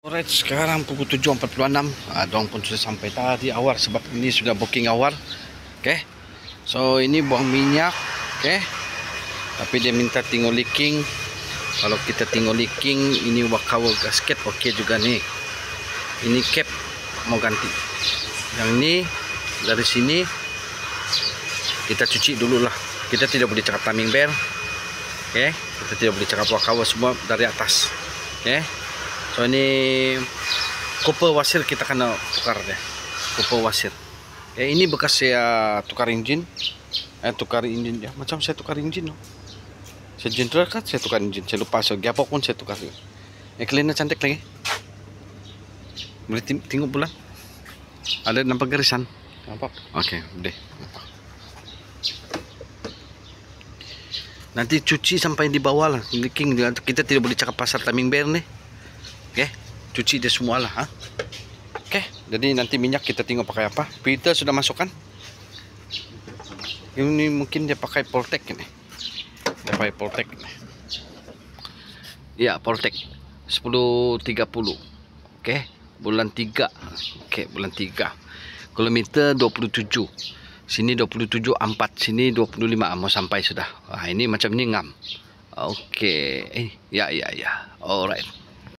Alright, sekarang pukul 7.46. Dong pun sudah sampai tadi awal sebab ini sudah booking awal. Okay. So ini buang minyak. Okay. Tapi dia minta tinggal leaking. Kalau kita tinggal leaking, ini cover gasket okey juga nih. Ini cap mau ganti. Yang ini dari sini kita cuci dulu lah. Kita tidak boleh cakap timing bell. Okay. Kita tidak boleh cakap cover semua dari atas. Okay. So ini copper washer kita kena tukar deh, copper washer. Ini bekas saya tukar engine, tukar engine ya. Macam saya tukar engine, no. Saya general kan saya tukar engine. Saya lupa so gearbox pun saya tukar. Cleaner cantik lagi. Boleh tengok bulan. Ada nampak garisan. Nampak? Okey, boleh. Nampak. Nanti cuci sampai di bawah lah. Leaking kita tidak boleh cakap pasal timing bell nih. Okay, cuci dia semua lah. Okay, jadi nanti minyak kita tengok pakai apa. Filter sudah masukkan. Ini mungkin dia pakai Poltek ini. Dia pakai Poltek ini. Ya, Poltek 1030. Okay, bulan 3. Okay, bulan 3. Kilometer 27. Sini 27.4, sini 25. Mau sampai sudah. Ini macam ni ngam. Okay, ya. Alright.